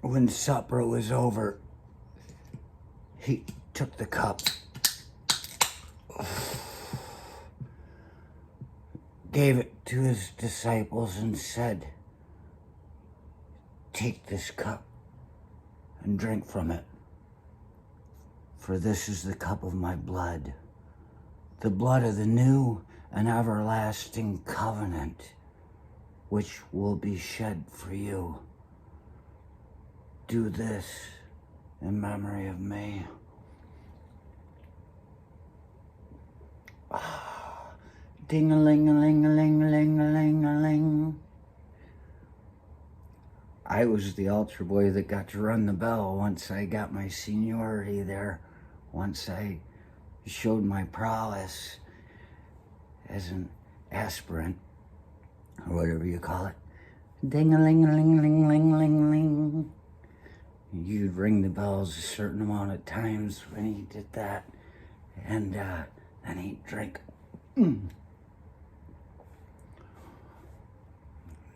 when supper was over, he took the cup, gave it to his disciples and said, "Take this cup and drink from it, for this is the cup of my blood, the blood of the new and everlasting covenant, which will be shed for you. Do this in memory of me." Ding-a-ling-a-ling-a-ling-a-ling-a-ling-a-ling-a-ling. I was the altar boy that got to run the bell once I got my seniority there, once I showed my prowess as an aspirant, or whatever you call it. Ding-a-ling-a-ling-a-ling-a-ling-a-ling. You'd ring the bells a certain amount of times when he did that, and then he'd drink.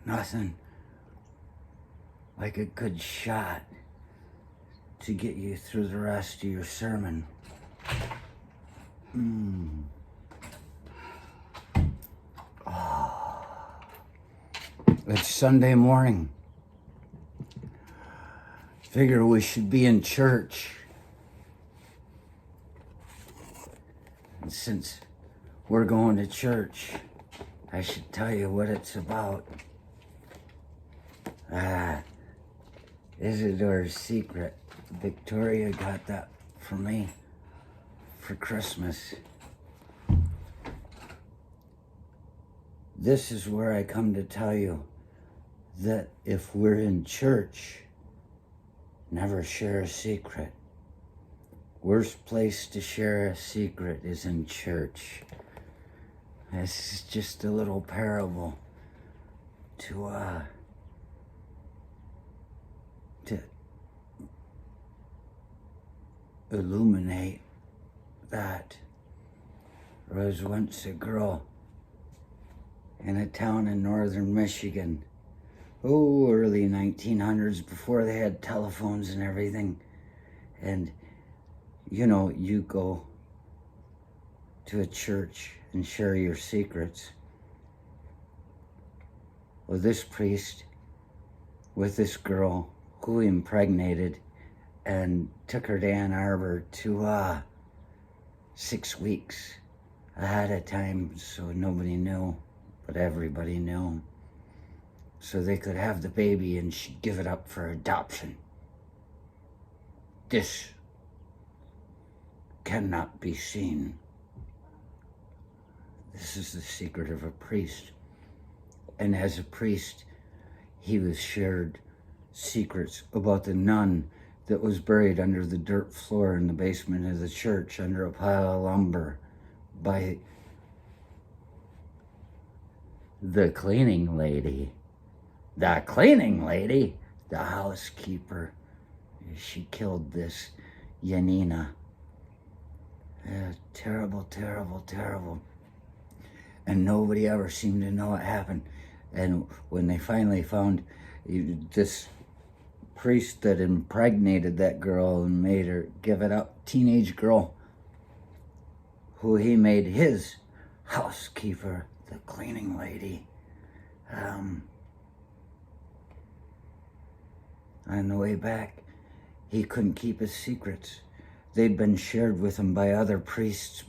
Nothing like a good shot to get you through the rest of your sermon. It's Sunday morning. Figure we should be in church. And since we're going to church, I should tell you what it's about. Isidore's secret. Victoria got that for me for Christmas. This is where I come to tell you that if we're in church, never share a secret. Worst place to share a secret is in church. This is just a little parable to illuminate that. There was once a girl in a town in northern Michigan, early 1900s, before they had telephones and everything. And, you go to a church and share your secrets. Well, this priest with this girl who he impregnated and took her to Ann Arbor to 6 weeks ahead of time, so nobody knew, but everybody knew, so they could have the baby and she'd give it up for adoption. This cannot be seen. This is the secret of a priest. And as a priest, he was shared secrets about the nun that was buried under the dirt floor in the basement of the church under a pile of lumber by the cleaning lady. The cleaning lady? The housekeeper. She killed this Yanina. Terrible, terrible, terrible. And nobody ever seemed to know what happened. And when they finally found this priest that impregnated that girl and made her give it up, teenage girl, who he made his housekeeper, the cleaning lady. On the way back, he couldn't keep his secrets. They'd been shared with him by other priests,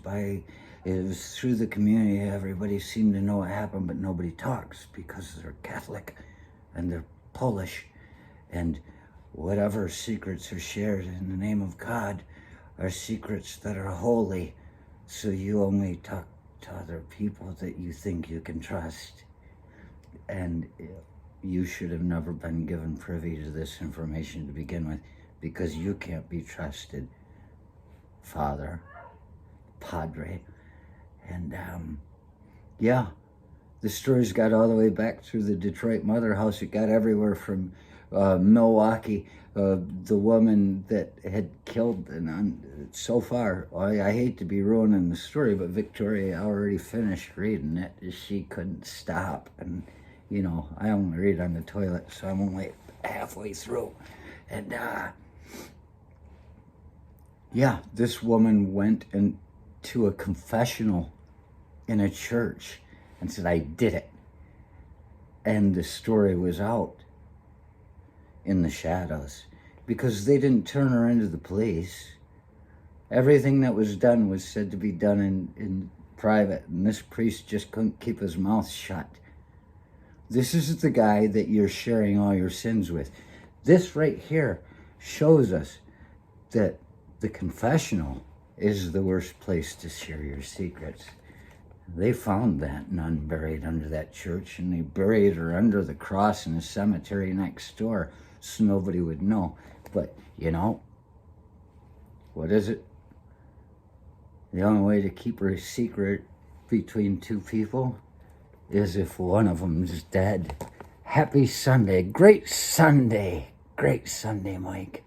it was through the community. Everybody seemed to know what happened, but nobody talks because they're Catholic and they're Polish, and whatever secrets are shared in the name of God are secrets that are holy, so you only talk to other people that you think you can trust. And you should have never been given privy to this information to begin with, because you can't be trusted, Father, Padre. And the stories got all the way back through the Detroit Mother House. It got everywhere from Milwaukee, the woman that had killed, and so far, I hate to be ruining the story, but Victoria already finished reading it. She couldn't stop, and I only read on the toilet, so I'm only halfway through. And, yeah, this woman went into a confessional in a church and said, I did it. And the story was out in the shadows because they didn't turn her into the police. Everything that was done was said to be done in private, and this priest just couldn't keep his mouth shut. This is the guy that you're sharing all your sins with. This right here shows us that the confessional is the worst place to share your secrets. They found that nun buried under that church, and they buried her under the cross in the cemetery next door so nobody would know. But, you know, what is it? The only way to keep her secret between two people is if one of them is dead. Happy Sunday. Great Sunday. Great Sunday, Mike.